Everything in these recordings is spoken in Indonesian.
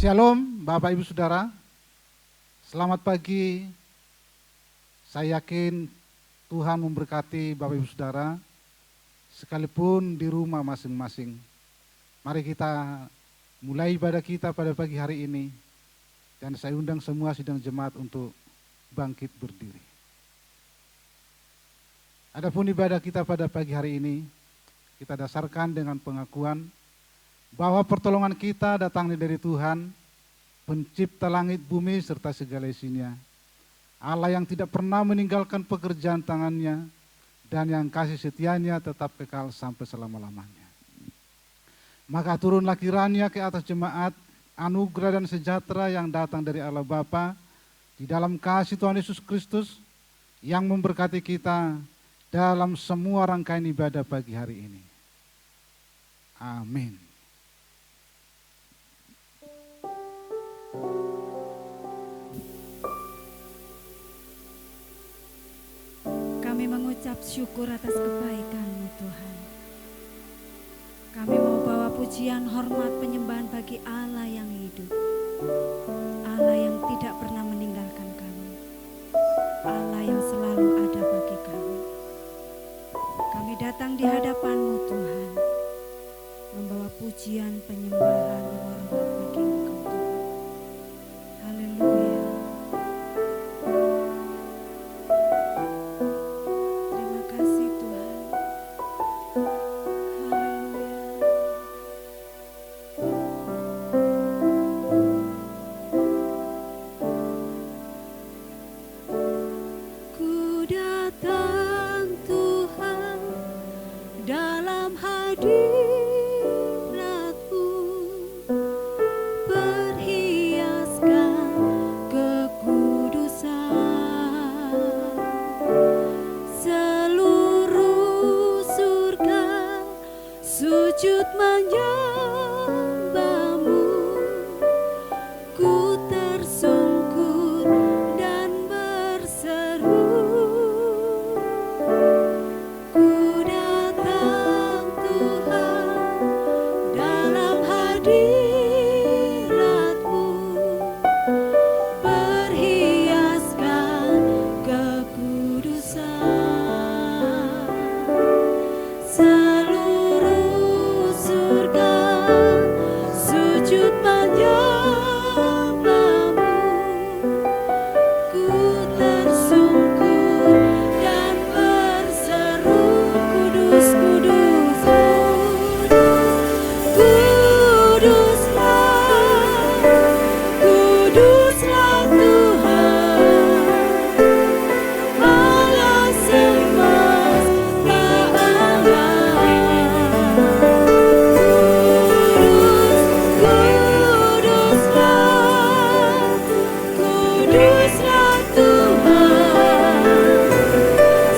Shalom Bapak Ibu Saudara, selamat pagi. Saya yakin Tuhan memberkati Bapak Ibu Saudara sekalipun di rumah masing-masing. Mari kita mulai ibadah kita pada pagi hari ini. Dan saya undang semua sidang jemaat untuk bangkit berdiri. Adapun ibadah kita pada pagi hari ini, kita dasarkan dengan pengakuan bahwa pertolongan kita datangnya dari Tuhan, pencipta langit bumi serta segala isinya. Allah yang tidak pernah meninggalkan pekerjaan tangannya dan yang kasih setianya tetap kekal sampai selama-lamanya. Maka turunlah kiranya ke atas jemaat anugerah dan sejahtera yang datang dari Allah Bapa di dalam kasih Tuhan Yesus Kristus yang memberkati kita dalam semua rangkaian ibadah pagi hari ini. Amin. Kami mengucap syukur atas kebaikan-Mu Tuhan. Kami mau bawa pujian, hormat, penyembahan bagi Allah yang hidup, Allah yang tidak pernah meninggalkan kami, Allah yang selalu ada bagi kami. Kami datang di hadapan-Mu Tuhan, membawa pujian, penyembahan, hormat bagi Engkau Tuhan. Haleluya. Terima kasih Tuhan. Haleluya. Ku datang Tuhan dalam hadirat-Mu, perhiaskan kekudusan. Seluruh surga sujud menyembah-Mu, ku tersungkur dan berseru. Ku datang Tuhan dalam hadirat-Mu, perhiaskan kekudusan. Seluruh surga sujud menyembah-Mu, ku tersungkur dan berseru. Kudus, kudus, kuduslah Tuhan, Allah semesta alam. Kuduslah Tuhan,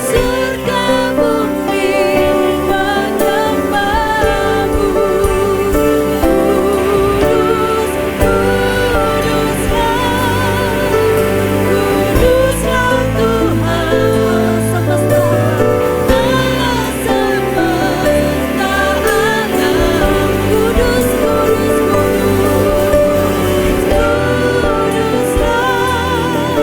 surga bumi menyembah-Mu. Kuduslah Tuhan semesta Allah semesta alam. Kudus, kudus, kudus. Kuduslah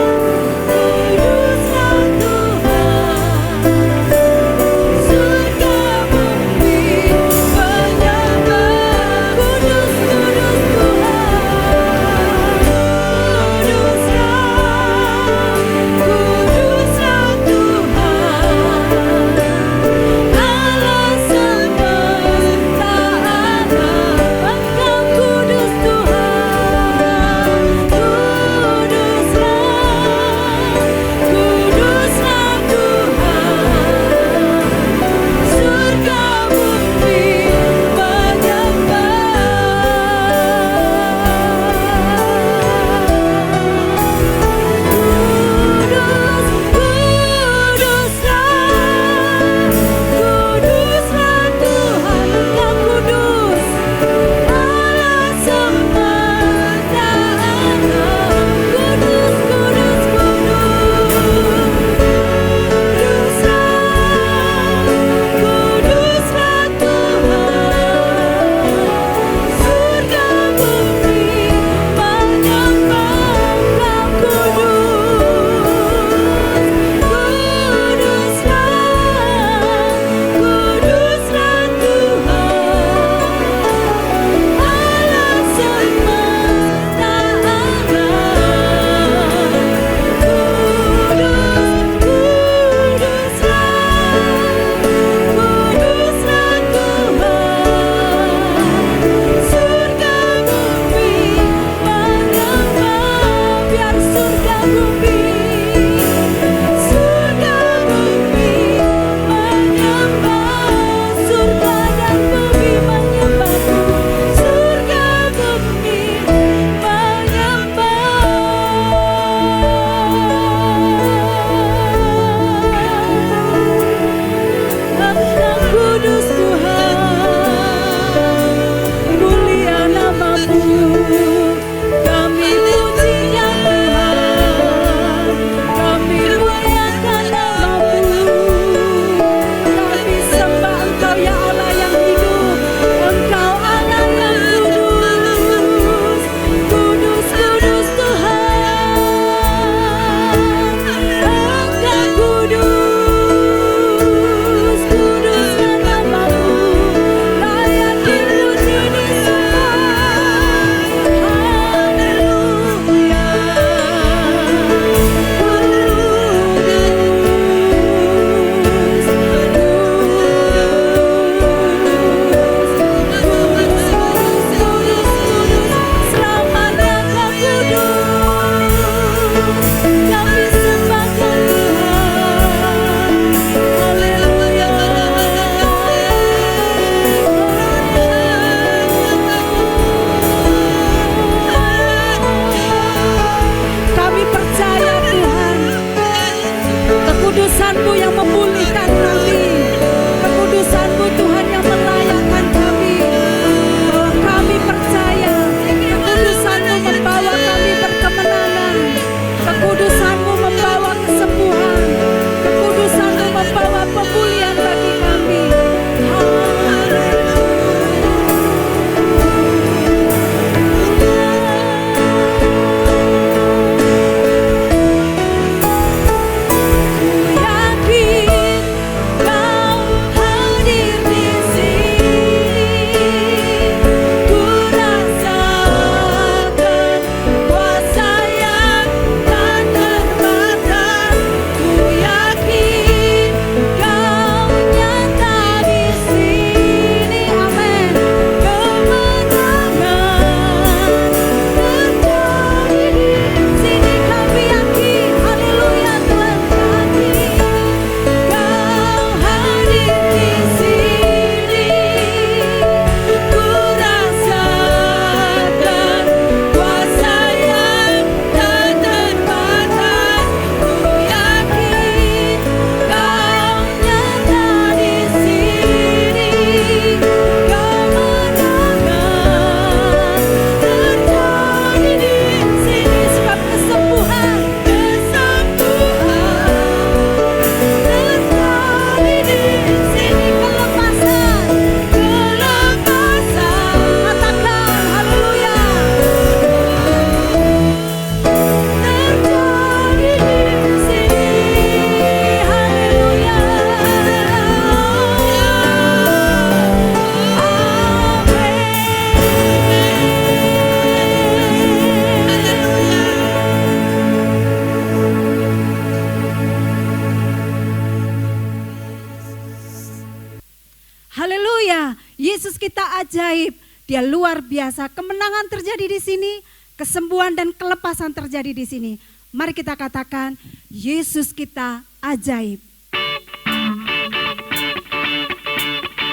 ajaib, Dia luar biasa. Kemenangan terjadi di sini, kesembuhan dan kelepasan terjadi di sini. Mari kita katakan, Yesus kita ajaib.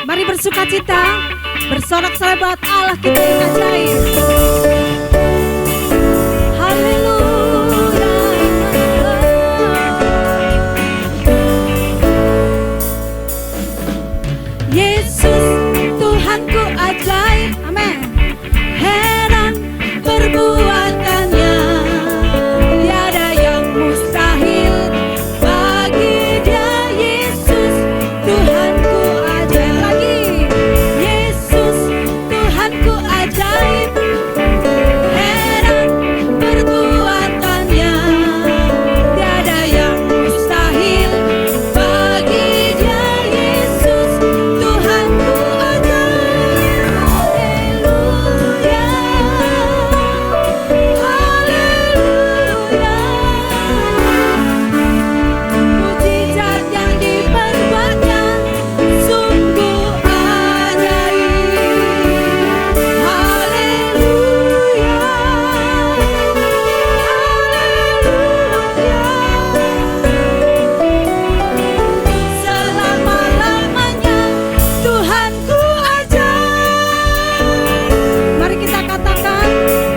Mari bersukacita, bersorak-sorai buat Allah kita yang ajaib. Haleluya. Yesus Tuhanku ajaib, amin. Heran perbuatannya, tiada yang mustahil bagi Dia. Yesus Tuhanku ajaib, lagi Yesus Tuhanku ajaib. Heran perbuatannya, tiada yang mustahil bagi Dia. Yesus Tuhanku ajaib. Haleluya, haleluya. Mujizat yang diperbuatnya sungguh ajaib. Haleluya, selama-lamanya Tuhanku ajaib. Mari kita katakan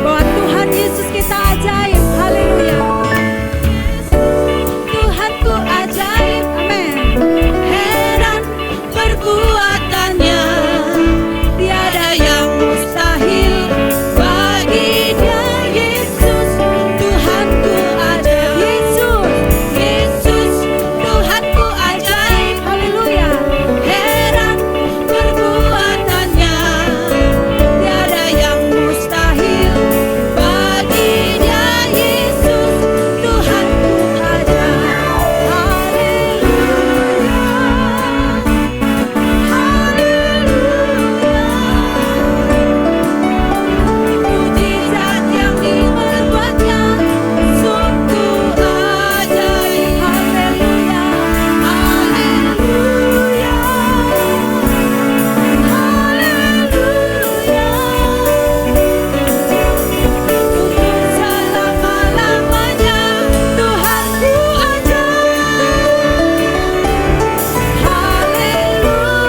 bahwa Tuhan Yesus kita ajaib. Haleluya. Tuhanku ajaib, amin. Heran perbuatannya, tiada yang mustahil bagi Dia. Yesus Tuhanku ajaib. Yesus Tuhanku ajaib. Haleluya. Heran perbuatannya, tiada yang mustahil bagi Dia. Yesus Tuhanku ajaib. Haleluya, mujizat yang diperbuatnya sungguh ajaib. Haleluya, haleluya, haleluya. Untuk selama-lamanya Tuhanku ajaib. Haleluya,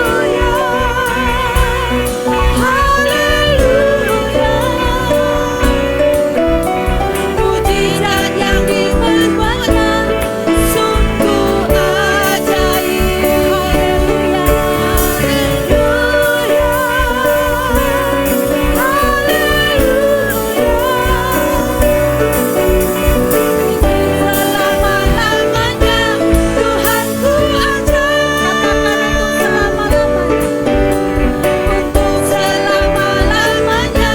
haleluya. Mujizat yang diperbuatnya sungguh ajaib. Haleluya, haleluya, selama-lamanya Tuhanku ajaib. Untuk selama-lamanya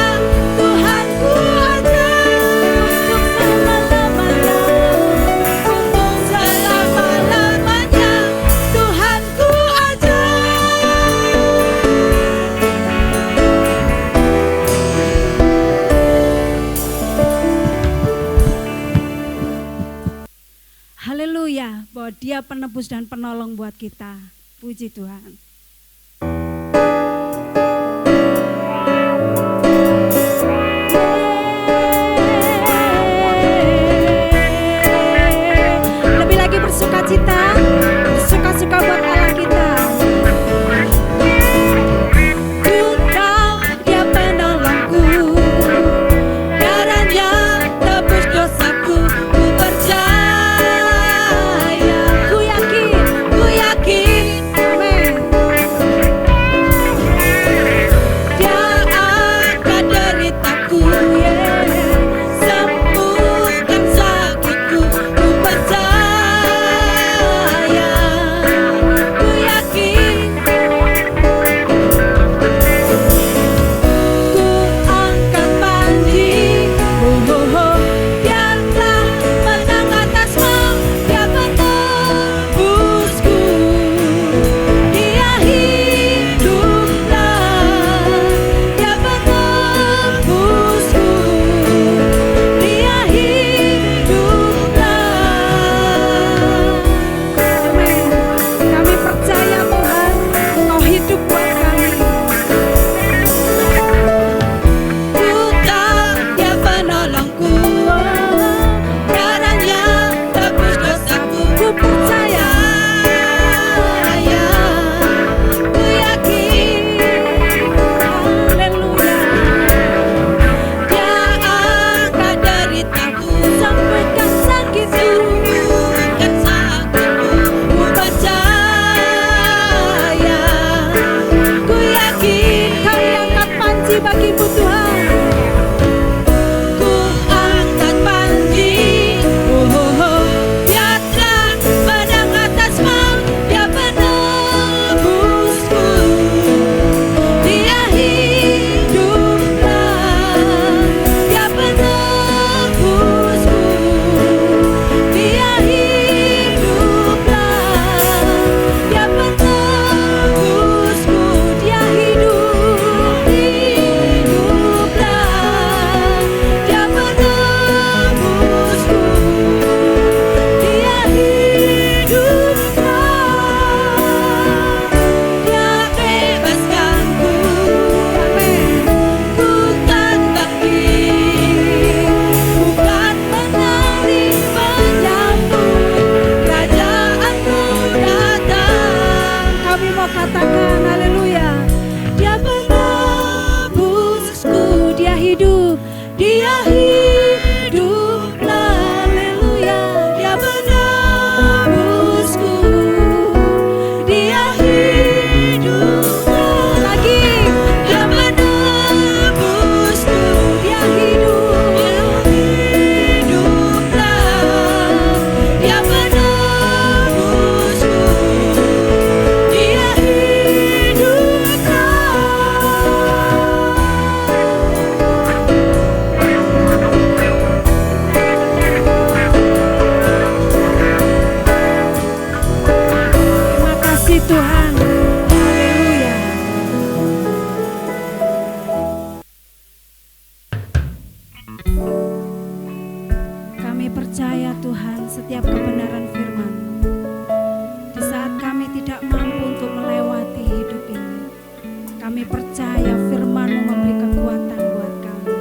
Tuhanku ajaib. Untuk selama-lamanya Tuhanku ajaib. Haleluya, bahwa Dia penebus dan penolong buat kita. Puji Tuhan. Lebih lagi bersukacita, bersuka-suka buat Allah kita. Ku tahu Dia penolongku, darahnya tebus dosaku. Ku percaya, ku yakin, amin. setiap kebenaran firman-Mu. Di saat kami tidak mampu untuk melewati hidup ini, kami percaya firman-Mu memberi kekuatan buat kami.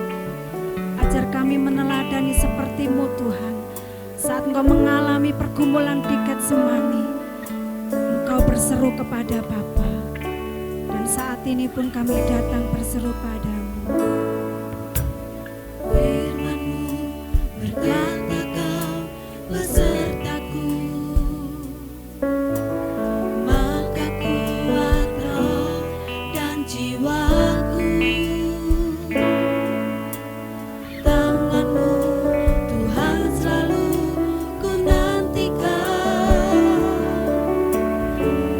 Ajar kami meneladani seperti-Mu Tuhan. Saat Engkau mengalami pergumulan di Getsemani, Engkau berseru kepada Bapa. Dan saat ini pun kami datang berseru padamu. Firman-Mu berkata Kau besertaku, maka kuat roh dan jiwaku. Tangan-Mu Tuhan selalu ku nantikan,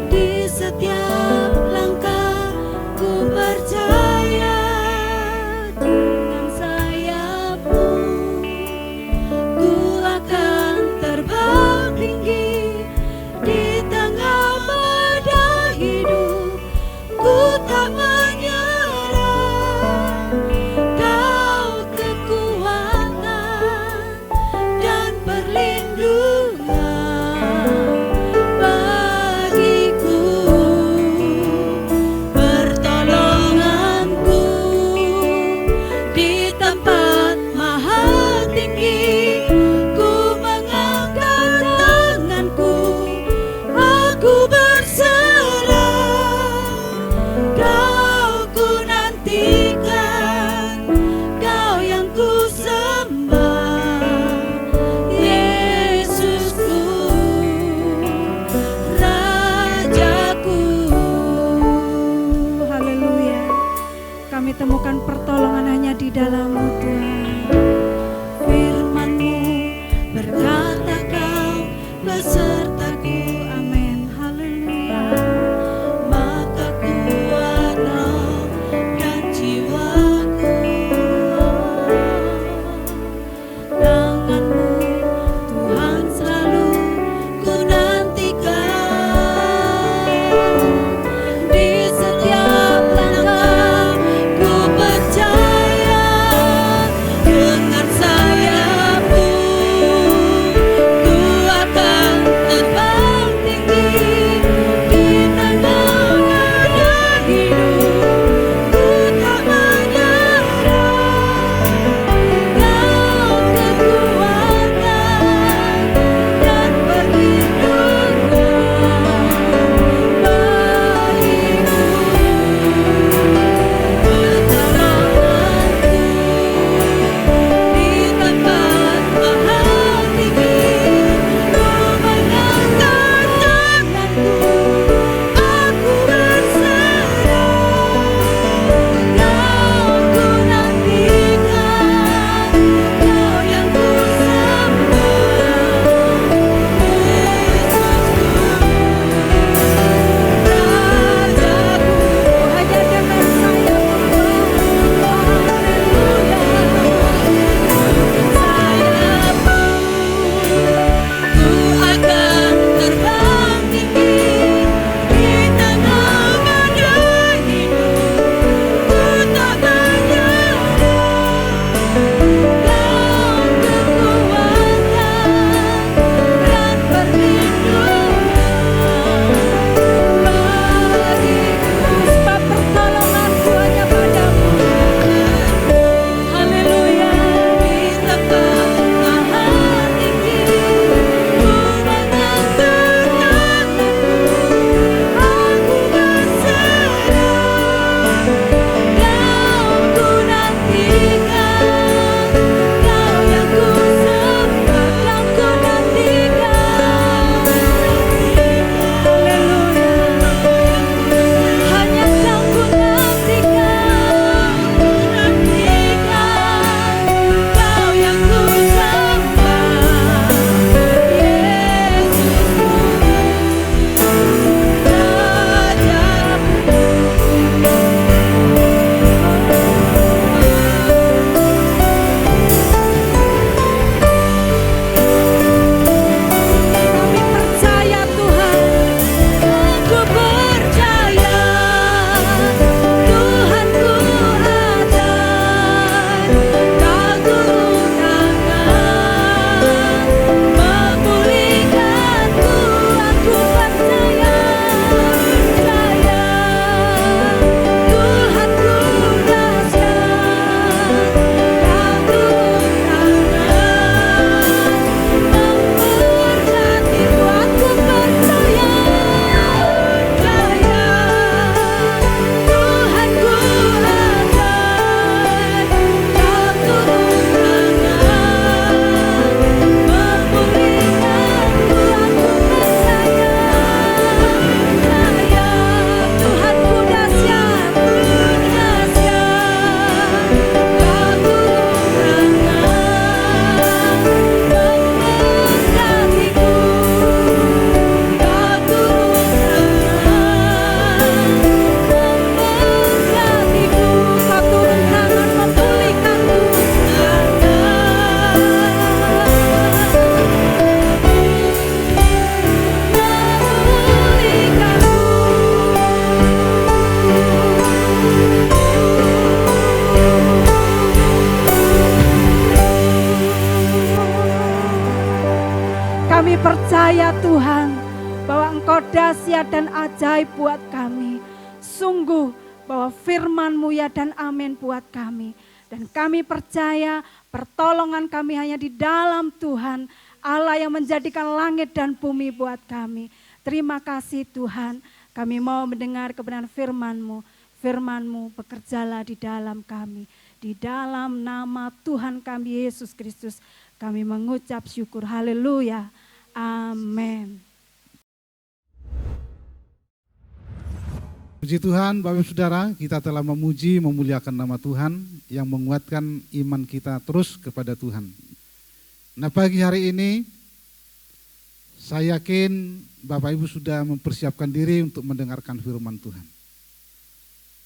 di setiap langkah ku percaya. Dengan sayap-Mu ku akan terbang tinggi di tengah badai hidup. Ku tak menyerah, Kau kekuatan dan perlindungan bagiku, pertolonganku di tempat maha tinggi. Ku mengangkat tanganku, aku berserah. Kau ku nantikan, Kau yang ku sembah, Yesusku, Rajaku. Haleluya. Kami temukan pertolongan hanya di dalam-Mu Tuhan. Firman-Mu berkata Kau besertaku. Amin. Haleluya. Maka kuat roh dan jiwaku. Tangan-Mu Tuhan selalu ku nantikan, di setiap langkah ku percaya. Dengan sayap-Mu ku akan Kami percaya Tuhan bahwa Engkau dahsyat dan ajaib buat kami. Sungguh bahwa firman-Mu ya dan amin buat kami. Dan kami percaya pertolongan kami hanya di dalam Tuhan, Allah yang menjadikan langit dan bumi buat kami. Terima kasih Tuhan, kami mau mendengar kebenaran firman-Mu. Firman-Mu bekerjalah di dalam kami. Di dalam nama Tuhan kami Yesus Kristus, kami mengucap syukur. Haleluya. Amin. Puji Tuhan, Bapak Ibu Saudara, kita telah memuji, memuliakan nama Tuhan yang menguatkan iman kita terus kepada Tuhan. Nah, pagi hari ini saya yakin Bapak Ibu sudah mempersiapkan diri untuk mendengarkan firman Tuhan.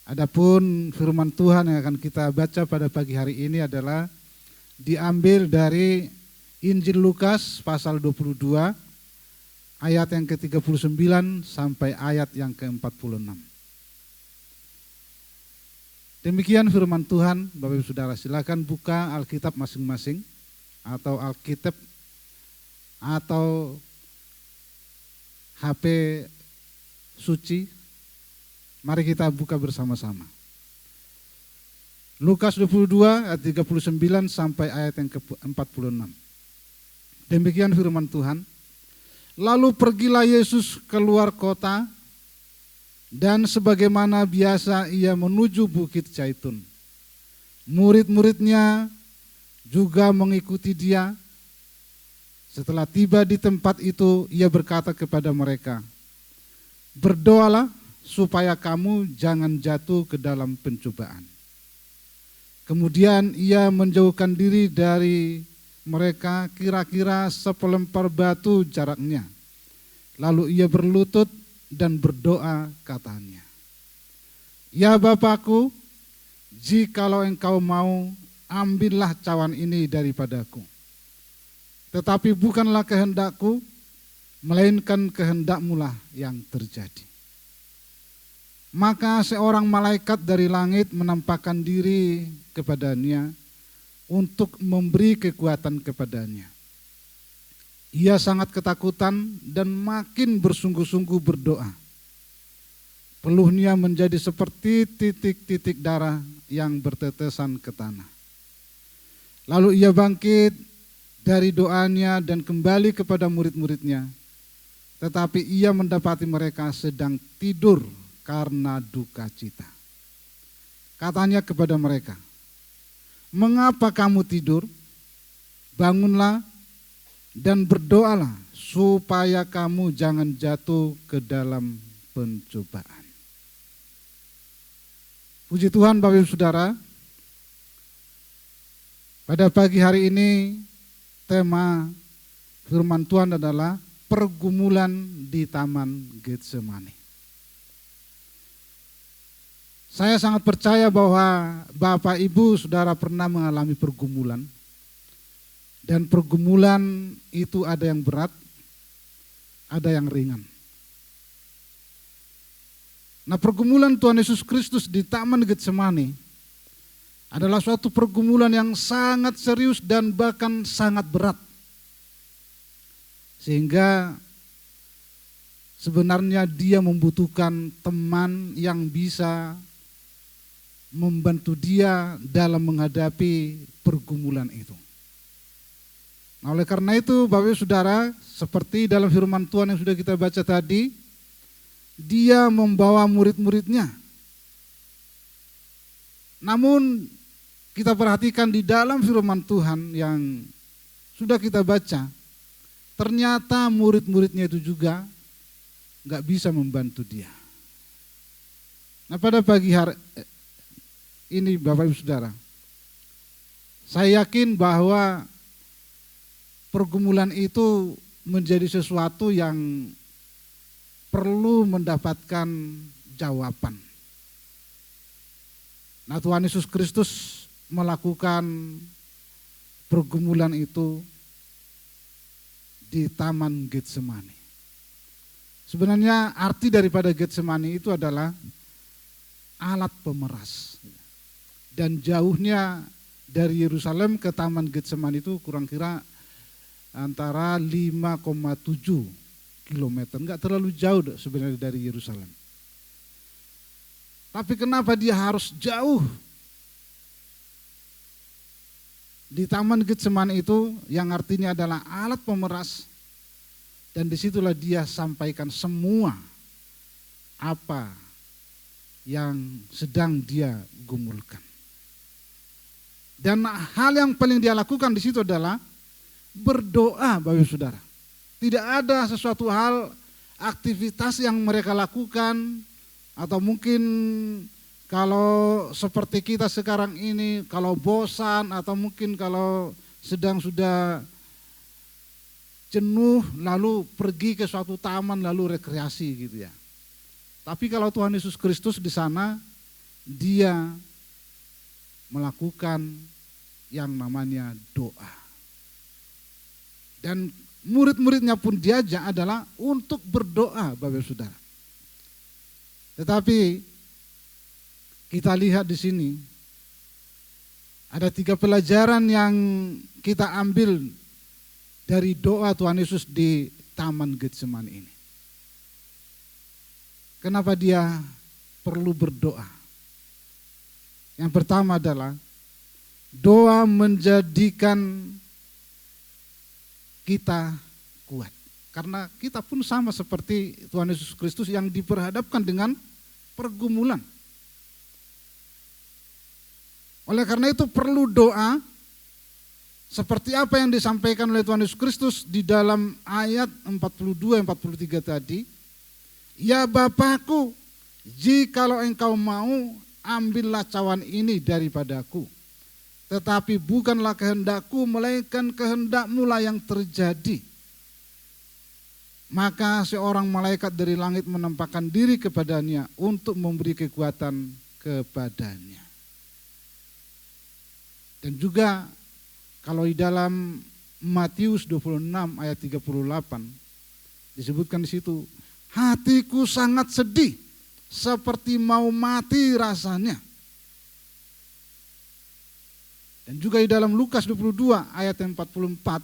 Adapun firman Tuhan yang akan kita baca pada pagi hari ini adalah diambil dari Injil Lukas pasal 22 ayat yang ke-39 sampai ayat yang ke-46. Demikian firman Tuhan, Bapak Ibu Saudara, silakan buka Alkitab masing-masing atau Alkitab atau HP suci. Mari kita buka bersama-sama. Lukas 22 ayat 39 sampai ayat yang ke-46. Demikian firman Tuhan. Lalu pergilah Yesus keluar kota, dan sebagaimana biasa ia menuju Bukit Zaitun. Murid-muridnya juga mengikuti dia. Setelah tiba di tempat itu, ia berkata kepada mereka, "Berdoalah supaya kamu jangan jatuh ke dalam pencobaan." Kemudian ia menjauhkan diri dari mereka kira-kira sepelempar batu jaraknya. Lalu ia berlutut dan berdoa katanya, "Ya Bapakku, jikalau engkau mau, ambillah cawan ini daripadaku. Tetapi bukanlah kehendakku, melainkan kehendak-Mu lah yang terjadi." Maka seorang malaikat dari langit menampakkan diri kepadanya untuk memberi kekuatan kepadanya. Ia sangat ketakutan dan makin bersungguh-sungguh berdoa. Peluhnya menjadi seperti titik-titik darah yang bertetesan ke tanah. Lalu ia bangkit dari doanya dan kembali kepada murid-muridnya. Tetapi ia mendapati mereka sedang tidur karena duka cita. Katanya kepada mereka, "Mengapa kamu tidur? Bangunlah dan berdoalah supaya kamu jangan jatuh ke dalam pencobaan." Puji Tuhan, Bapak Ibu Saudara. Pada pagi hari ini tema firman Tuhan adalah pergumulan di Taman Getsemani. Saya sangat percaya bahwa Bapak Ibu Saudara pernah mengalami pergumulan. Dan pergumulan itu ada yang berat, ada yang ringan. Nah, pergumulan Tuhan Yesus Kristus di Taman Getsemani adalah suatu pergumulan yang sangat serius dan bahkan sangat berat. Sehingga sebenarnya dia membutuhkan teman yang bisa membantu dia dalam menghadapi pergumulan itu. Nah, oleh karena itu Bapak Ibu Saudara, seperti dalam firman Tuhan yang sudah kita baca tadi, dia membawa murid-muridnya. Namun kita perhatikan di dalam firman Tuhan yang sudah kita baca, ternyata murid-muridnya itu juga gak bisa membantu dia. Nah, pada pagi hari ini Bapak Ibu Saudara, saya yakin bahwa pergumulan itu menjadi sesuatu yang perlu mendapatkan jawaban. Nah, Tuhan Yesus Kristus melakukan pergumulan itu di Taman Getsemani. Sebenarnya arti daripada Getsemani itu adalah alat pemeras. Dan jauhnya dari Yerusalem ke Taman Getsemani itu kurang kira antara 5,7 kilometer, enggak terlalu jauh sebenarnya dari Yerusalem. Tapi kenapa dia harus jauh? Di Taman Getsemani itu yang artinya adalah alat pemeras, dan disitulah dia sampaikan semua apa yang sedang dia gumulkan. Dan hal yang paling dia lakukan di situ adalah berdoa, Bapak Saudara. Tidak ada sesuatu hal, aktivitas yang mereka lakukan, atau mungkin kalau seperti kita sekarang ini, kalau bosan atau mungkin kalau sedang sudah jenuh lalu pergi ke suatu taman lalu rekreasi gitu ya. Tapi kalau Tuhan Yesus Kristus di sana, dia melakukan yang namanya doa. Dan murid-muridnya pun diajak adalah untuk berdoa, Bapak Saudara. Tetapi kita lihat di sini ada 3 pelajaran yang kita ambil dari doa Tuhan Yesus di Taman Getsemani ini. Kenapa dia perlu berdoa? Yang pertama adalah doa menjadikan kita kuat. Karena kita pun sama seperti Tuhan Yesus Kristus yang diperhadapkan dengan pergumulan. Oleh karena itu perlu doa seperti apa yang disampaikan oleh Tuhan Yesus Kristus di dalam ayat 42-43 tadi. Ya Bapakku, jikalau engkau mau, ambillah cawan ini daripadaku. Tetapi bukanlah kehendakku, melainkan kehendakmu lah yang terjadi. Maka seorang malaikat dari langit menampakkan diri kepadanya untuk memberi kekuatan kepadanya. Dan juga kalau di dalam Matius 26 ayat 38 disebutkan di situ, hatiku sangat sedih seperti mau mati rasanya. Dan juga di dalam Lukas 22 ayat 44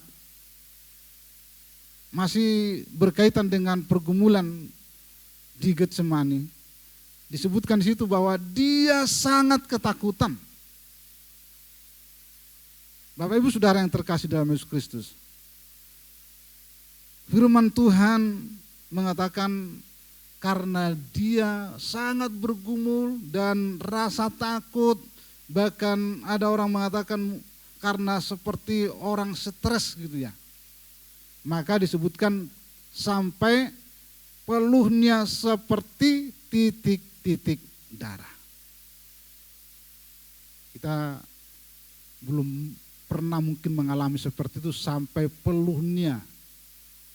masih berkaitan dengan pergumulan di Getsemani. Disebutkan di situ bahwa dia sangat ketakutan. Bapak Ibu Saudara yang terkasih dalam Yesus Kristus. Firman Tuhan mengatakan karena dia sangat bergumul dan rasa takut, bahkan ada orang mengatakan karena seperti orang stres gitu ya. Maka disebutkan sampai peluhnya seperti titik-titik darah. Kita belum pernah mungkin mengalami seperti itu sampai peluhnya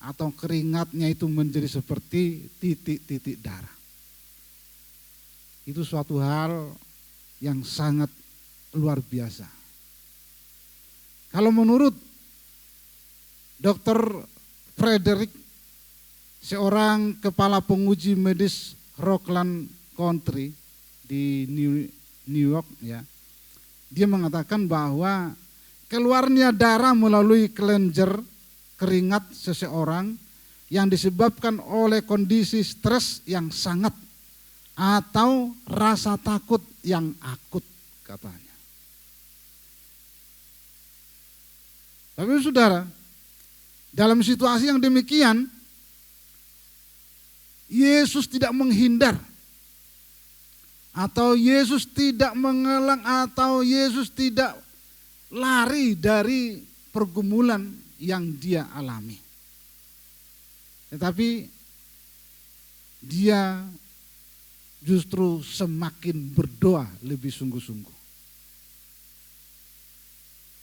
atau keringatnya itu menjadi seperti titik-titik darah. Itu suatu hal yang sangat luar biasa. Kalau menurut Dr. Frederick, seorang kepala penguji medis Rockland Country di New York ya, dia mengatakan bahwa keluarnya darah melalui kelenjar keringat seseorang yang disebabkan oleh kondisi stres yang sangat atau rasa takut yang akut katanya. Tapi saudara, dalam situasi yang demikian, Yesus tidak menghindar, atau Yesus tidak mengelak, atau Yesus tidak lari dari pergumulan yang dia alami. Tetapi dia justru semakin berdoa lebih sungguh-sungguh.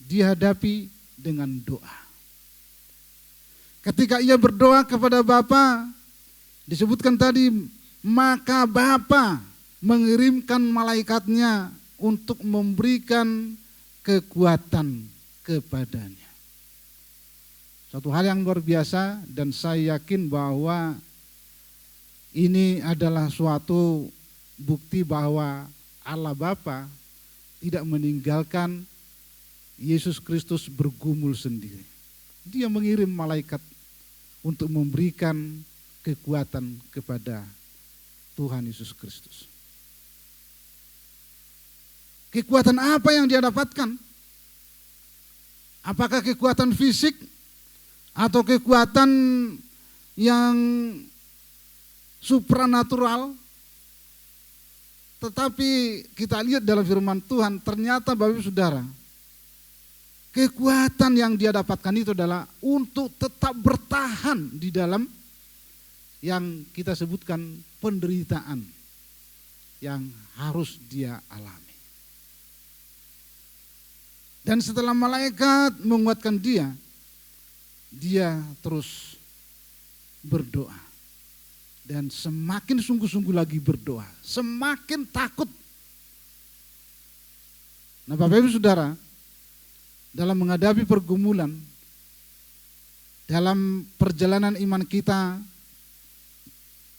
Dihadapi dengan doa. Ketika ia berdoa kepada Bapa, disebutkan tadi, maka Bapa mengirimkan malaikatnya untuk memberikan kekuatan kepadanya. Suatu hal yang luar biasa, dan saya yakin bahwa ini adalah suatu bukti bahwa Allah Bapa tidak meninggalkan Yesus Kristus bergumul sendiri. Dia mengirim malaikat untuk memberikan kekuatan kepada Tuhan Yesus Kristus. Kekuatan apa yang dia dapatkan? Apakah kekuatan fisik atau kekuatan yang supranatural? Tetapi kita lihat dalam firman Tuhan, ternyata Bapak Ibu Saudara, kekuatan yang dia dapatkan itu adalah untuk tetap bertahan di dalam yang kita sebutkan penderitaan yang harus dia alami. Dan setelah malaikat menguatkan dia terus berdoa. Dan semakin sungguh-sungguh lagi berdoa, semakin takut. Nah Bapak Ibu Saudara, dalam menghadapi pergumulan, dalam perjalanan iman kita,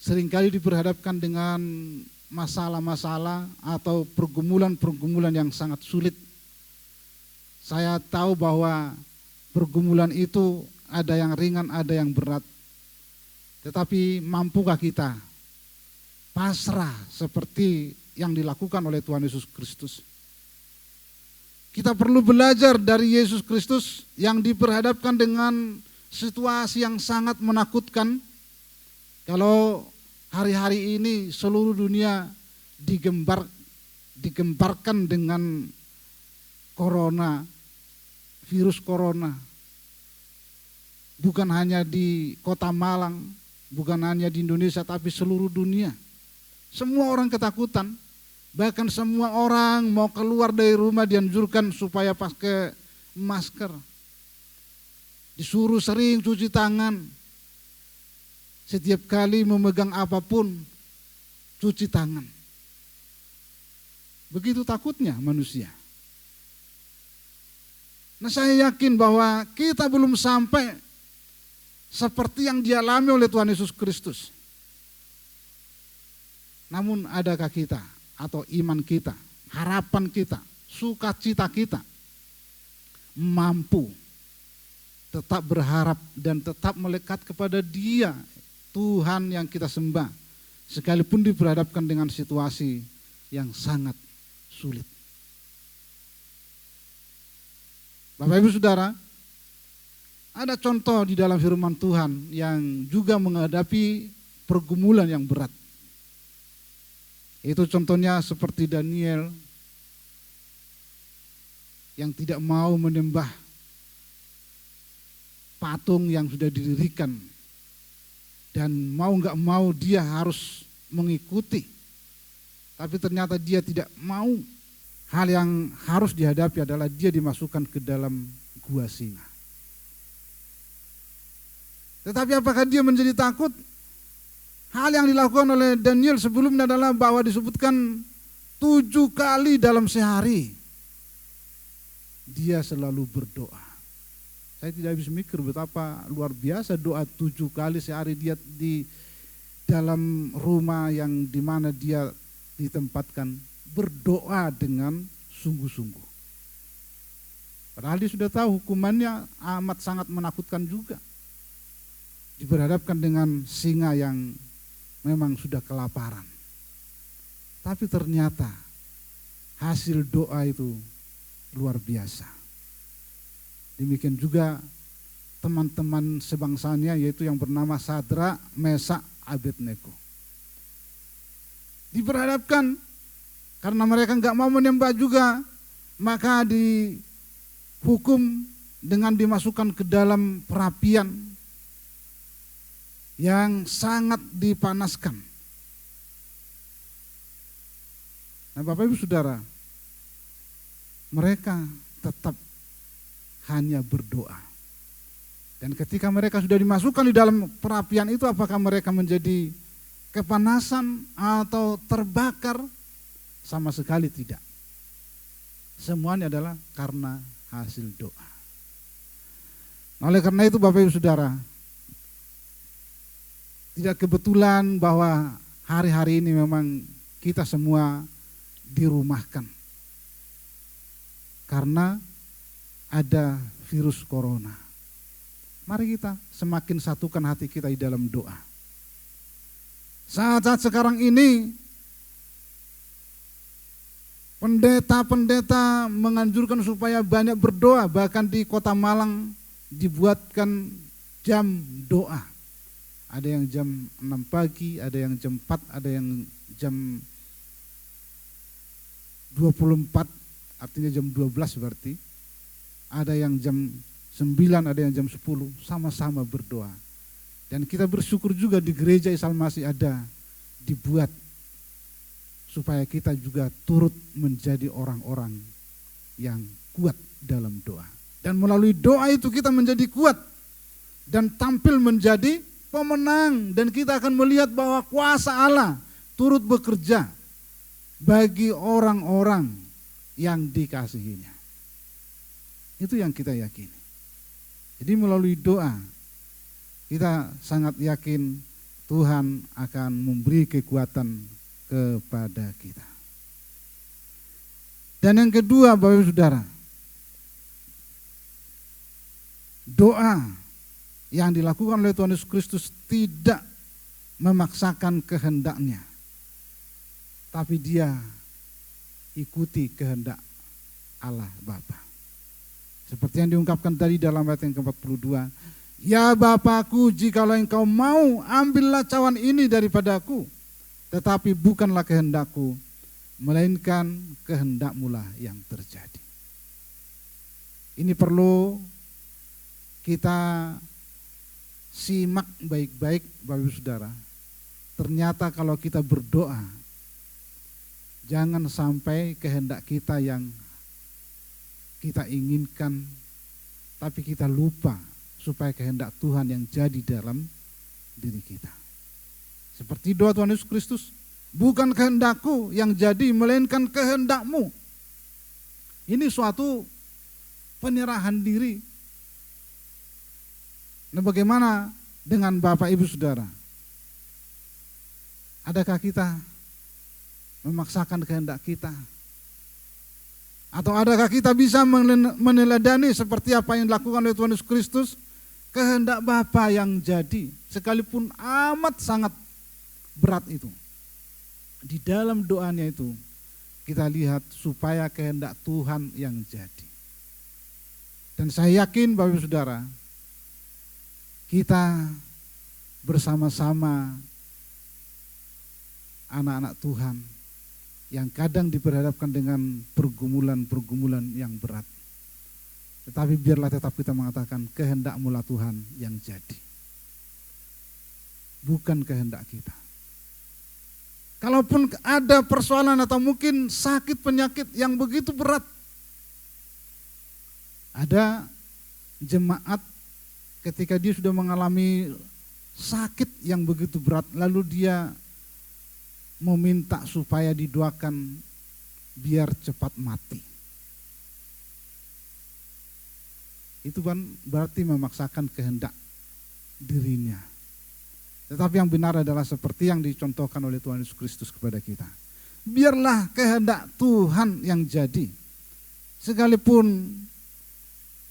seringkali diperhadapkan dengan masalah-masalah atau pergumulan-pergumulan yang sangat sulit. Saya tahu bahwa pergumulan itu ada yang ringan, ada yang berat. Tetapi mampukah kita pasrah seperti yang dilakukan oleh Tuhan Yesus Kristus? Kita perlu belajar dari Yesus Kristus yang diperhadapkan dengan situasi yang sangat menakutkan. Kalau hari-hari ini seluruh dunia digembarkan dengan corona, virus corona. Bukan hanya di Kota Malang, bukan hanya di Indonesia, tapi seluruh dunia. Semua orang ketakutan, bahkan semua orang mau keluar dari rumah dianjurkan supaya pakai masker. Disuruh sering cuci tangan. Setiap kali memegang apapun, cuci tangan. Begitu takutnya manusia. Nah saya yakin bahwa kita belum sampai seperti yang dialami oleh Tuhan Yesus Kristus. Namun adakah kita atau iman kita, harapan kita, sukacita kita mampu tetap berharap dan tetap melekat kepada Dia, Tuhan yang kita sembah, sekalipun diperhadapkan dengan situasi yang sangat sulit. Bapak Ibu Saudara, ada contoh di dalam firman Tuhan yang juga menghadapi pergumulan yang berat. Itu contohnya seperti Daniel yang tidak mau menyembah patung yang sudah didirikan. Dan mau gak mau dia harus mengikuti. Tapi ternyata dia tidak mau. Hal yang harus dihadapi adalah dia dimasukkan ke dalam gua singa. Tetapi apakah dia menjadi takut? Hal yang dilakukan oleh Daniel sebelumnya adalah bahwa disebutkan 7 kali dalam sehari dia selalu berdoa. Saya tidak bisa mikir betapa luar biasa doa 7 kali sehari dia di dalam rumah yang dimana dia ditempatkan berdoa dengan sungguh-sungguh. Padahal dia sudah tahu hukumannya amat sangat menakutkan juga. Diberhadapkan dengan singa yang memang sudah kelaparan. Tapi ternyata hasil doa itu luar biasa. Demikian juga teman-teman sebangsanya yaitu yang bernama Sadrak, Mesak, Abednego. Diberhadapkan karena mereka enggak mau menyembah juga, maka dihukum dengan dimasukkan ke dalam perapian yang sangat dipanaskan. Nah Bapak Ibu Saudara, mereka tetap hanya berdoa. Dan ketika mereka sudah dimasukkan di dalam perapian itu, apakah mereka menjadi kepanasan atau terbakar? Sama sekali tidak. Semuanya adalah karena hasil doa. Oleh karena itu Bapak Ibu Saudara, tidak kebetulan bahwa hari-hari ini memang kita semua dirumahkan. Karena ada virus corona. Mari kita semakin satukan hati kita di dalam doa. Saat-saat sekarang ini pendeta-pendeta menganjurkan supaya banyak berdoa, bahkan di Kota Malang dibuatkan jam doa. Ada yang jam 6 pagi, ada yang jam 4, ada yang jam 24, artinya jam 12 berarti. Ada yang jam 9, ada yang jam 10, sama-sama berdoa. Dan kita bersyukur juga di gereja Isa Masih ada dibuat supaya kita juga turut menjadi orang-orang yang kuat dalam doa. Dan melalui doa itu kita menjadi kuat dan tampil menjadi pemenang. Dan kita akan melihat bahwa kuasa Allah turut bekerja bagi orang-orang yang dikasihinya. Itu yang kita yakini. Jadi melalui doa kita sangat yakin Tuhan akan memberi kekuatan kepada kita. Dan yang kedua, Bapak Ibu Saudara, doa yang dilakukan oleh Tuhan Yesus Kristus tidak memaksakan kehendaknya, tapi dia ikuti kehendak Allah Bapa. Seperti yang diungkapkan tadi dalam ayat yang ke-42, ya Bapakku, jikalau engkau mau, ambillah cawan ini daripadaku, tetapi bukanlah kehendakku, melainkan kehendakmu-lah yang terjadi. Ini perlu kita simak baik-baik Bapak Ibu Saudara. Ternyata kalau kita berdoa, jangan sampai kehendak kita yang kita inginkan, tapi kita lupa supaya kehendak Tuhan yang jadi dalam diri kita. Seperti doa Tuhan Yesus Kristus, bukan kehendakku yang jadi, melainkan kehendakmu. Ini suatu penyerahan diri. Nah, bagaimana dengan Bapak Ibu Saudara? Adakah kita memaksakan kehendak kita? Atau adakah kita bisa meneladani seperti apa yang dilakukan oleh Tuhan Yesus Kristus? Kehendak Bapa yang jadi, sekalipun amat sangat berat itu. Di dalam doanya itu kita lihat supaya kehendak Tuhan yang jadi. Dan saya yakin Bapak Ibu Saudara, kita bersama-sama anak-anak Tuhan yang kadang diperhadapkan dengan pergumulan-pergumulan yang berat. Tetapi biarlah tetap kita mengatakan kehendak-Mu-lah Tuhan yang jadi. Bukan kehendak kita. Kalaupun ada persoalan atau mungkin sakit penyakit yang begitu berat. Ada jemaat ketika dia sudah mengalami sakit yang begitu berat, lalu dia meminta supaya didoakan biar cepat mati. Itu kan berarti memaksakan kehendak dirinya. Tetapi yang benar adalah seperti yang dicontohkan oleh Tuhan Yesus Kristus kepada kita. Biarlah kehendak Tuhan yang jadi. Sekalipun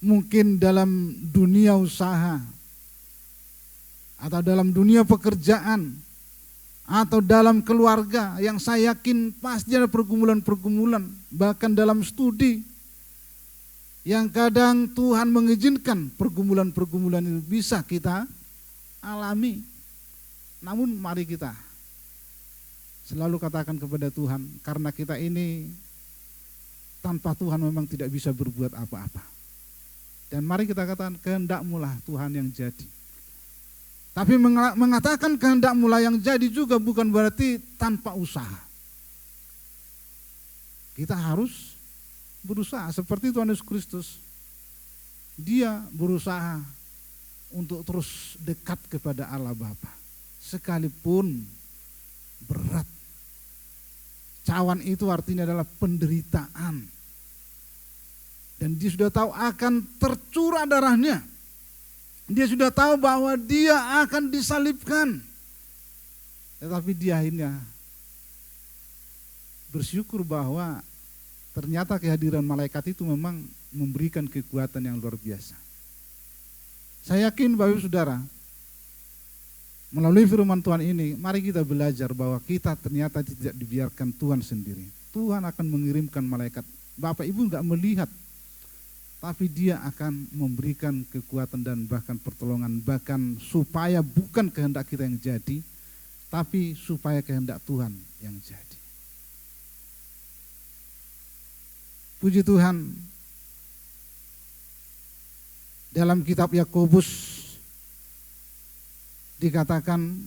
mungkin dalam dunia usaha atau dalam dunia pekerjaan atau dalam keluarga yang saya yakin pasti ada pergumulan-pergumulan, bahkan dalam studi yang kadang Tuhan mengizinkan pergumulan-pergumulan itu bisa kita alami. Namun mari kita selalu katakan kepada Tuhan, karena kita ini tanpa Tuhan memang tidak bisa berbuat apa-apa. Dan mari kita katakan kehendak-Mu-lah Tuhan yang jadi. Tapi mengatakan kehendak-Mu lah yang jadi juga bukan berarti tanpa usaha. Kita harus berusaha seperti Tuhan Yesus Kristus. Dia berusaha untuk terus dekat kepada Allah Bapa. Sekalipun berat. Cawan itu artinya adalah penderitaan. Dan dia sudah tahu akan tercurah darahnya. Dia sudah tahu bahwa dia akan disalibkan. Tetapi dia akhirnya bersyukur bahwa ternyata kehadiran malaikat itu memang memberikan kekuatan yang luar biasa. Saya yakin Bapak Ibu Saudara, melalui firman Tuhan ini, mari kita belajar bahwa kita ternyata tidak dibiarkan Tuhan sendiri. Tuhan akan mengirimkan malaikat. Bapak Ibu enggak melihat, tapi Dia akan memberikan kekuatan dan bahkan pertolongan, bahkan supaya bukan kehendak kita yang jadi, tapi supaya kehendak Tuhan yang jadi. Puji Tuhan, dalam kitab Yakobus dikatakan,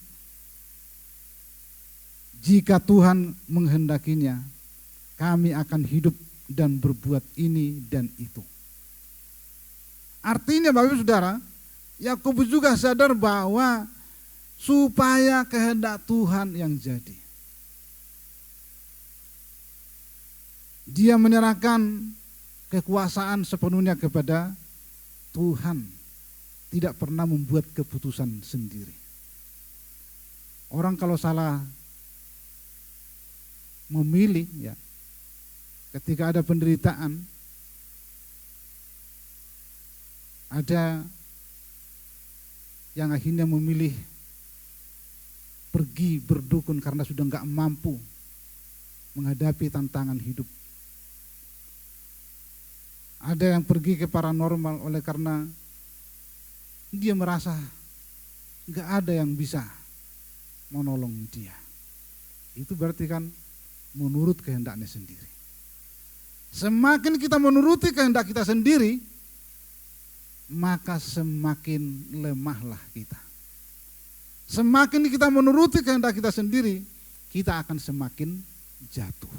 jika Tuhan menghendakinya, kami akan hidup dan berbuat ini dan itu. Artinya Bapak Ibu Saudara, Yakobus juga sadar bahwa supaya kehendak Tuhan yang jadi. Dia menyerahkan kekuasaan sepenuhnya kepada Tuhan, tidak pernah membuat keputusan sendiri. Orang kalau salah memilih, ya, ketika ada penderitaan, ada yang akhirnya memilih pergi berdukun karena sudah enggak mampu menghadapi tantangan hidup. Ada yang pergi ke paranormal oleh karena dia merasa enggak ada yang bisa menolong dia. Itu berarti kan menurut kehendaknya sendiri. Semakin kita menuruti kehendak kita sendiri, maka semakin lemahlah kita. Semakin kita menuruti kehendak kita sendiri, kita akan semakin jatuh.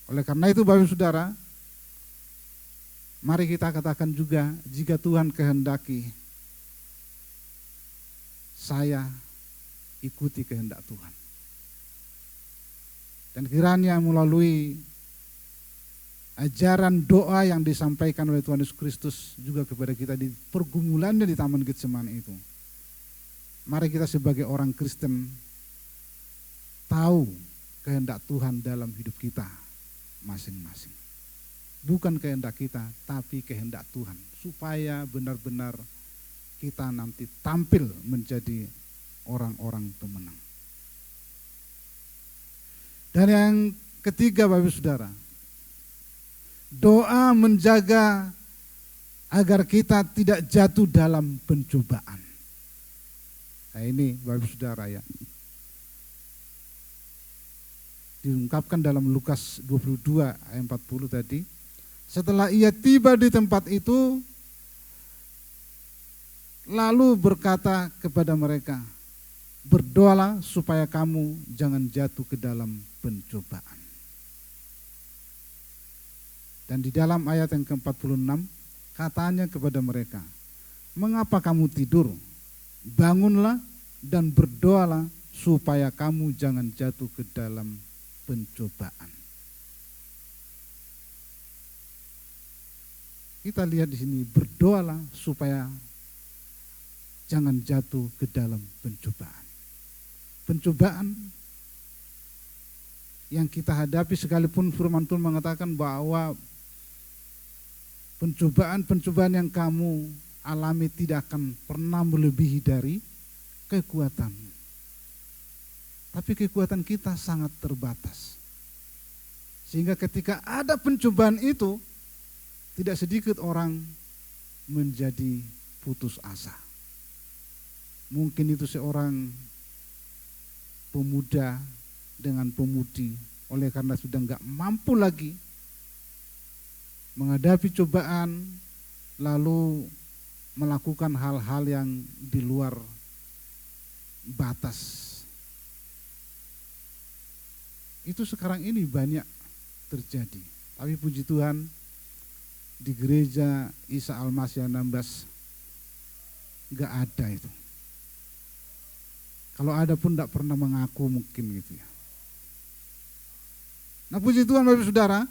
Oleh karena itu Bapak Ibu Saudara, mari kita katakan juga, jika Tuhan kehendaki, saya ikuti kehendak Tuhan. Dan kiranya melalui ajaran doa yang disampaikan oleh Tuhan Yesus Kristus juga kepada kita di pergumulannya di Taman Getsemani itu, mari kita sebagai orang Kristen tahu kehendak Tuhan dalam hidup kita masing-masing. Bukan kehendak kita, tapi kehendak Tuhan, supaya benar-benar kita nanti tampil menjadi orang-orang pemenang. Dan yang ketiga Bapak Ibu Saudara, doa menjaga agar kita tidak jatuh dalam pencobaan. Nah ini Bapak Ibu Saudara ya, diungkapkan dalam Lukas 22 ayat 40 tadi. Setelah ia tiba di tempat itu, lalu berkata kepada mereka, berdoalah supaya kamu jangan jatuh ke dalam pencobaan. Dan di dalam ayat yang ke-46, katanya kepada mereka, mengapa kamu tidur? Bangunlah dan berdoalah supaya kamu jangan jatuh ke dalam pencobaan. Kita lihat di sini, berdoalah supaya jangan jatuh ke dalam pencobaan. Pencobaan yang kita hadapi, sekalipun firman Tuhan mengatakan bahwa pencobaan yang kamu alami tidak akan pernah melebihi dari kekuatanmu. Tapi kekuatan kita sangat terbatas. Sehingga ketika ada pencobaan itu, tidak sedikit orang menjadi putus asa. Mungkin itu seorang pemuda dengan pemudi, oleh karena sudah enggak mampu lagi menghadapi cobaan, lalu melakukan hal-hal yang di luar batas. Itu sekarang ini banyak terjadi. Tapi puji Tuhan, di gereja Isa Al-Masih 16 enggak ada itu. Kalau ada pun enggak pernah mengaku mungkin gitu ya. Nah puji Tuhan Bapak Saudara,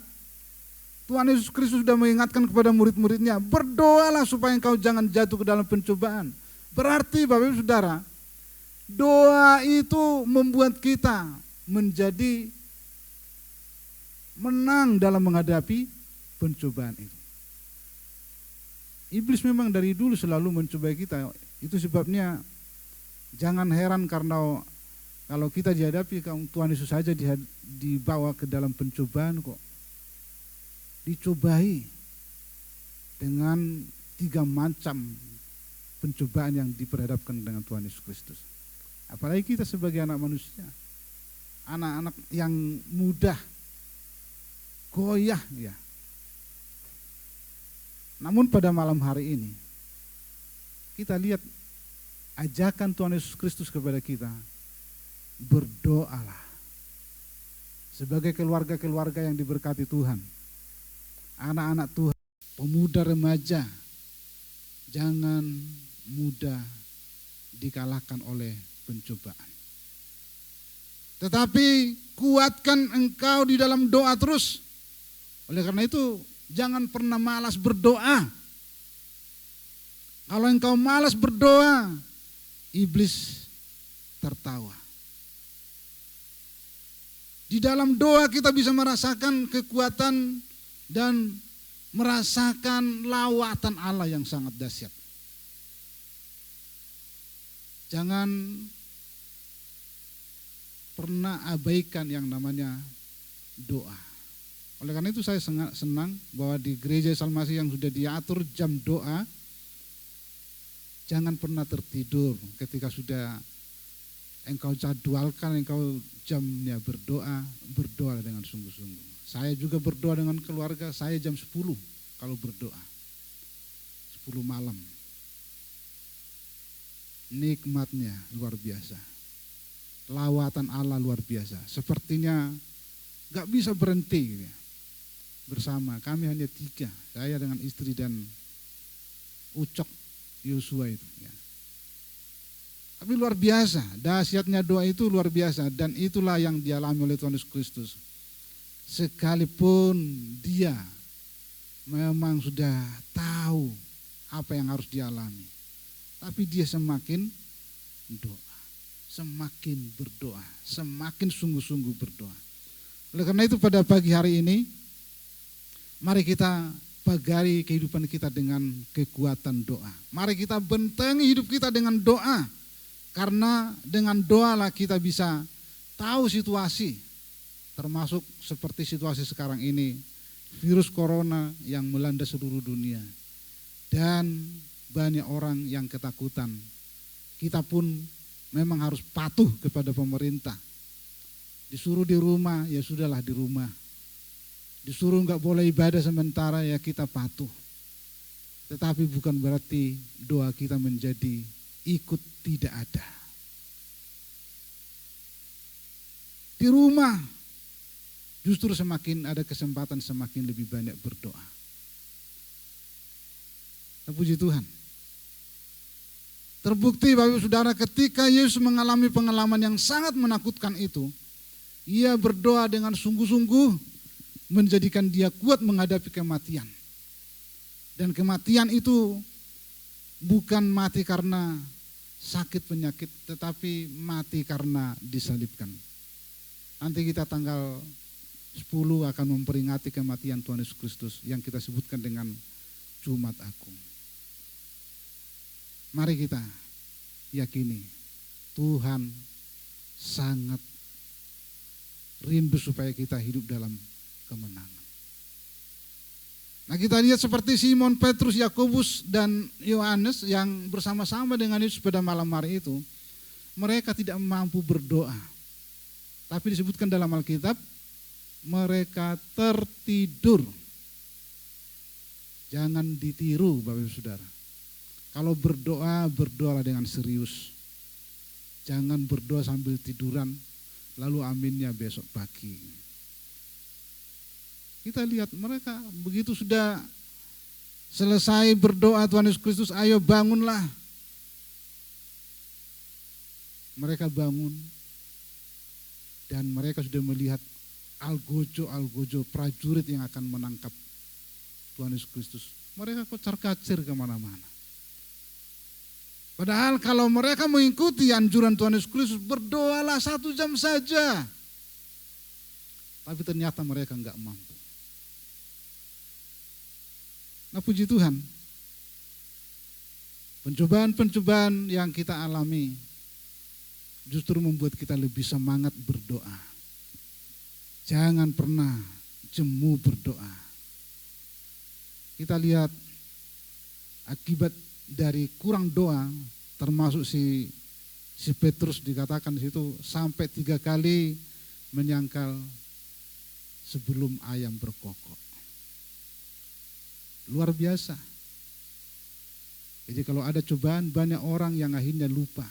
Tuhan Yesus Kristus sudah mengingatkan kepada murid-muridnya, berdoalah supaya engkau jangan jatuh ke dalam pencobaan. Berarti Bapak Saudara, doa itu membuat kita menjadi menang dalam menghadapi pencobaan itu. Iblis memang dari dulu selalu mencobai kita. Itu sebabnya jangan heran karena kalau kita dihadapi, Tuhan Yesus saja dibawa ke dalam pencobaan kok. Dicobai dengan 3 macam pencobaan yang diperhadapkan dengan Tuhan Yesus Kristus. Apalagi kita sebagai anak manusia, anak-anak yang mudah goyah ya. Namun pada malam hari ini kita lihat ajakan Tuhan Yesus Kristus kepada kita, berdoalah. Sebagai keluarga-keluarga yang diberkati Tuhan, anak-anak Tuhan, pemuda remaja, jangan mudah dikalahkan oleh pencobaan. Tetapi kuatkan engkau di dalam doa terus. Oleh karena itu jangan pernah malas berdoa. Kalau engkau malas berdoa, iblis tertawa. Di dalam doa kita bisa merasakan kekuatan dan merasakan lawatan Allah yang sangat dahsyat. Jangan pernah abaikan yang namanya doa. Oleh karena itu saya sangat senang bahwa di gereja Salmasi yang sudah diatur jam doa, jangan pernah tertidur ketika sudah engkau jadwalkan engkau jamnya berdoa, berdoa dengan sungguh-sungguh. Saya juga berdoa dengan keluarga, saya jam 10 kalau berdoa. 10 malam. Nikmatnya luar biasa. Lawatan Allah luar biasa. Sepertinya gak bisa berhenti gitu. Bersama kami hanya 3, saya dengan istri dan Ucok Yosua itu ya. Tapi luar biasa, dahsyatnya doa itu luar biasa, dan itulah yang dialami oleh Tuhan Yesus Kristus. Sekalipun dia memang sudah tahu apa yang harus dialami, tapi dia semakin doa, semakin berdoa, semakin sungguh-sungguh berdoa. Oleh karena itu pada pagi hari ini, mari kita pagari kehidupan kita dengan kekuatan doa. Mari kita bentengi hidup kita dengan doa. Karena dengan doa lah kita bisa tahu situasi, termasuk seperti situasi sekarang ini, virus corona yang melanda seluruh dunia. Dan banyak orang yang ketakutan. Kita pun memang harus patuh kepada pemerintah. Disuruh di rumah, ya sudahlah di rumah. Disuruh enggak boleh ibadah sementara, ya kita patuh. Tetapi bukan berarti doa kita menjadi ikut tidak ada. Di rumah justru semakin ada kesempatan semakin lebih banyak berdoa. Puji Tuhan. Terbukti Bapak Ibu Saudara, ketika Yesus mengalami pengalaman yang sangat menakutkan itu, ia berdoa dengan sungguh-sungguh, menjadikan dia kuat menghadapi kematian. Dan kematian itu bukan mati karena sakit penyakit, tetapi mati karena disalibkan. Nanti kita tanggal 10 akan memperingati kematian Tuhan Yesus Kristus yang kita sebutkan dengan Jumat Agung. Mari kita yakini Tuhan sangat rindu supaya kita hidup dalam kemenangan. Nah, kita lihat seperti Simon, Petrus, Yakobus, dan Yohanes yang bersama-sama dengan Yesus pada malam hari itu, mereka tidak mampu berdoa. Tapi disebutkan dalam Alkitab, mereka tertidur. Jangan ditiru Bapak Ibu Saudara. Kalau berdoa, berdoalah dengan serius. Jangan berdoa sambil tiduran, lalu aminnya besok pagi. Kita lihat mereka begitu sudah selesai berdoa Tuhan Yesus Kristus, ayo bangunlah. Mereka bangun dan mereka sudah melihat algojo prajurit yang akan menangkap Tuhan Yesus Kristus. Mereka kocar-kacir kemana-mana. Padahal kalau mereka mengikuti anjuran Tuhan Yesus Kristus, berdoalah 1 jam saja. Tapi ternyata mereka enggak mampu. Nah, puji Tuhan, Pencobaan-pencobaan yang kita alami justru membuat kita lebih semangat berdoa. Jangan pernah jemu berdoa. Kita lihat akibat dari kurang doa, termasuk si Petrus dikatakan di situ sampai 3 kali menyangkal sebelum ayam berkokok. Luar biasa. Jadi kalau ada cobaan, banyak orang yang akhirnya lupa.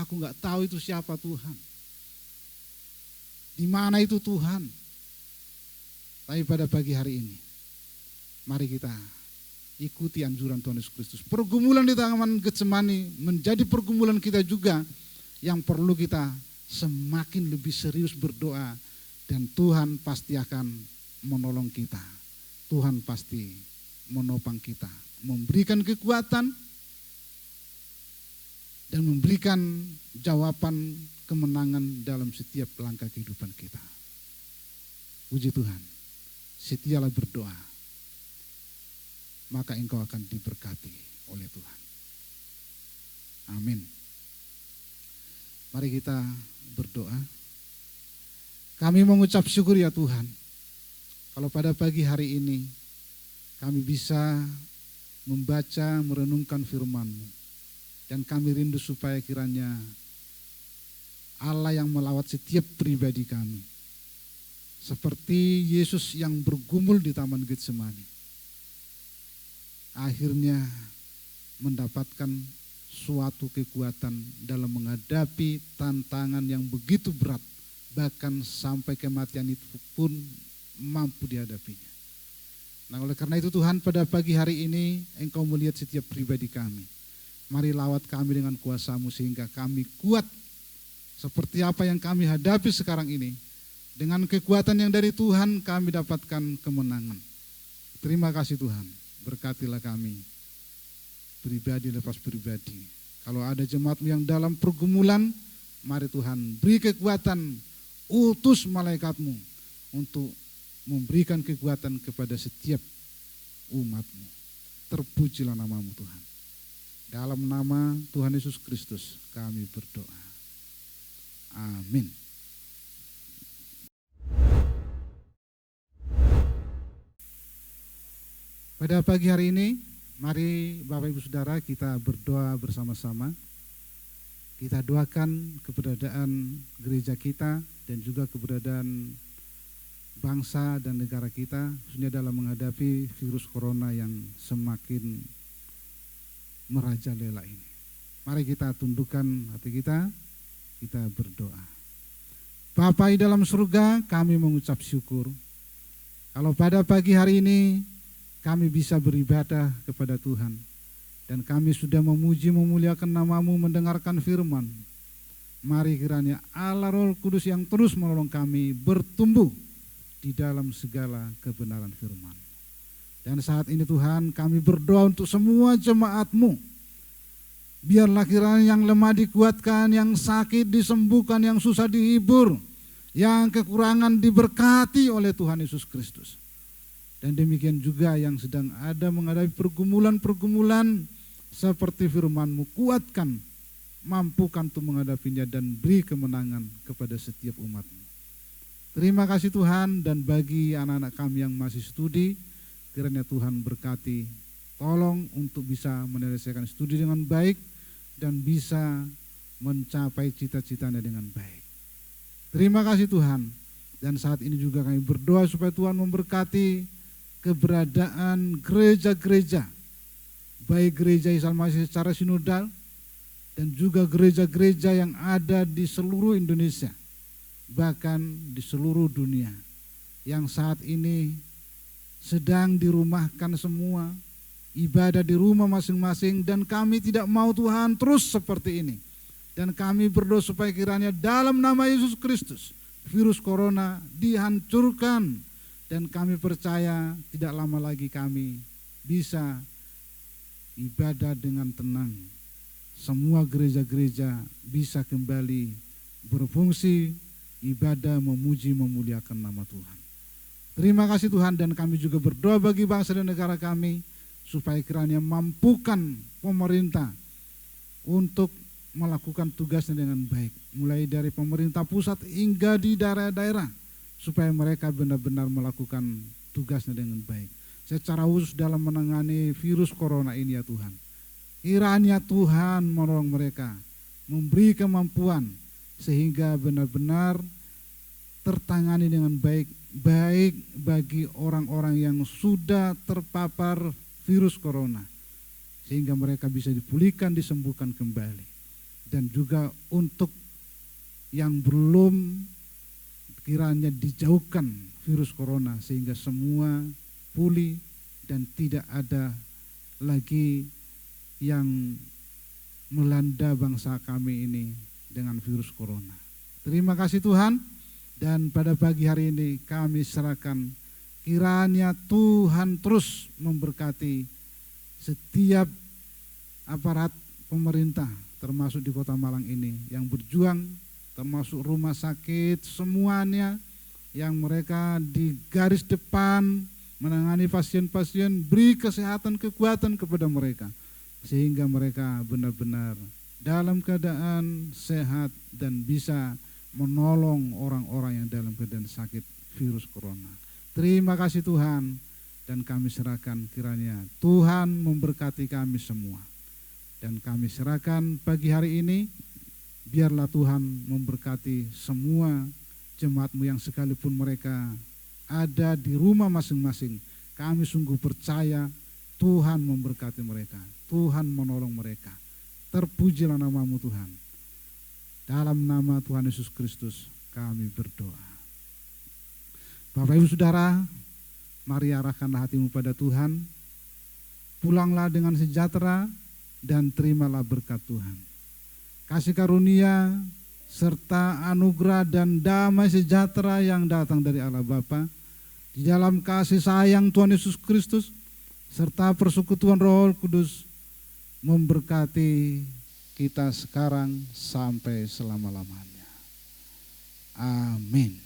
Aku nggak tahu itu siapa Tuhan. Di mana itu Tuhan. Tapi pada pagi hari ini, mari kita ikuti anjuran Tuhan Yesus Kristus. Pergumulan di Taman Getsemani menjadi pergumulan kita juga yang perlu kita semakin lebih serius berdoa. Dan Tuhan pasti akan menolong kita. Tuhan pasti menopang kita. Memberikan kekuatan dan memberikan jawaban kemenangan dalam setiap langkah kehidupan kita. Puji Tuhan, setialah berdoa, maka engkau akan diberkati oleh Tuhan. Amin. Mari kita berdoa. Kami mengucap syukur ya Tuhan, kalau pada pagi hari ini kami bisa membaca, merenungkan firman-Mu. Dan kami rindu supaya kiranya Allah yang melawat setiap pribadi kami. Seperti Yesus yang bergumul di Taman Getsemani. Akhirnya mendapatkan suatu kekuatan dalam menghadapi tantangan yang begitu berat. Bahkan sampai kematian itu pun mampu dihadapinya. Nah oleh karena itu Tuhan pada pagi hari ini Engkau melihat setiap pribadi kami. Mari lawat kami dengan kuasa-Mu sehingga kami kuat seperti apa yang kami hadapi sekarang ini. Dengan kekuatan yang dari Tuhan kami dapatkan kemenangan. Terima kasih Tuhan, berkatilah kami pribadi lepas pribadi. Kalau ada jemaat-Mu yang dalam pergumulan, mari Tuhan beri kekuatan, utus malaikat-Mu untuk memberikan kekuatan kepada setiap umat-Mu. Terpujilah nama-Mu Tuhan. Dalam nama Tuhan Yesus Kristus kami berdoa. Amin. Pada pagi hari ini, mari Bapak Ibu Saudara kita berdoa bersama-sama. Kita doakan keberadaan gereja kita dan juga keberadaan bangsa dan negara kita, khususnya dalam menghadapi virus corona yang semakin merajalela ini. Mari kita tundukkan hati kita berdoa. Bapa di dalam surga, kami mengucap syukur. Kalau pada pagi hari ini kami bisa beribadah kepada Tuhan. Dan kami sudah memuji memuliakan nama-Mu, mendengarkan firman. Mari kiranya Allah Roh Kudus yang terus menolong kami bertumbuh di dalam segala kebenaran firman. Dan saat ini Tuhan kami berdoa untuk semua jemaat-Mu. Biarlah kiranya yang lemah dikuatkan, yang sakit disembuhkan, yang susah dihibur, yang kekurangan diberkati oleh Tuhan Yesus Kristus. Dan demikian juga yang sedang ada menghadapi pergumulan-pergumulan seperti firman-Mu, kuatkan, mampukan untuk menghadapinya dan beri kemenangan kepada setiap umat-Mu. Terima kasih Tuhan, dan bagi anak-anak kami yang masih studi, kiranya Tuhan berkati, tolong untuk bisa menyelesaikan studi dengan baik dan bisa mencapai cita-citanya dengan baik. Terima kasih Tuhan, dan saat ini juga kami berdoa supaya Tuhan memberkati keberadaan gereja-gereja, baik gereja Isa Masih secara sinodal dan juga gereja-gereja yang ada di seluruh Indonesia, bahkan di seluruh dunia, yang saat ini sedang dirumahkan semua, ibadah di rumah masing-masing, dan kami tidak mau Tuhan terus seperti ini. Dan kami berdoa supaya kiranya dalam nama Yesus Kristus virus corona dihancurkan, dan kami percaya tidak lama lagi kami bisa ibadah dengan tenang. Semua gereja-gereja bisa kembali berfungsi, ibadah memuji memuliakan nama Tuhan. Terima kasih Tuhan, dan kami juga berdoa bagi bangsa dan negara kami, supaya kiranya mampukan pemerintah untuk melakukan tugasnya dengan baik, mulai dari pemerintah pusat hingga di daerah-daerah, supaya mereka benar-benar melakukan tugasnya dengan baik. Secara khusus dalam menangani virus corona ini ya Tuhan. Kiranya Tuhan menolong mereka, memberi kemampuan sehingga benar-benar tertangani dengan baik, baik bagi orang-orang yang sudah terpapar virus corona, sehingga mereka bisa dipulihkan, disembuhkan kembali. Dan juga untuk yang belum, kiranya dijauhkan virus corona sehingga semua pulih dan tidak ada lagi yang melanda bangsa kami ini dengan virus corona. Terima kasih Tuhan, dan pada pagi hari ini kami serahkan kiranya Tuhan terus memberkati setiap aparat pemerintah termasuk di Kota Malang ini yang berjuang, termasuk rumah sakit semuanya yang mereka di garis depan menangani pasien-pasien, beri kesehatan, kekuatan kepada mereka sehingga mereka benar-benar dalam keadaan sehat dan bisa menolong orang-orang yang dalam keadaan sakit virus corona. Terima kasih Tuhan, dan kami serahkan kiranya Tuhan memberkati kami semua. Dan kami serahkan pagi hari ini, biarlah Tuhan memberkati semua jemaat-Mu yang sekalipun mereka ada di rumah masing-masing. Kami sungguh percaya Tuhan memberkati mereka, Tuhan menolong mereka. Terpujilah nama-Mu Tuhan. Dalam nama Tuhan Yesus Kristus kami berdoa. Bapak Ibu Saudara, mari arahkanlah hatimu pada Tuhan. Pulanglah dengan sejahtera dan terimalah berkat Tuhan. Kasih karunia serta anugerah dan damai sejahtera yang datang dari Allah Bapa, di dalam kasih sayang Tuhan Yesus Kristus, serta persekutuan Roh Kudus memberkati kita sekarang sampai selama-lamanya. Amin.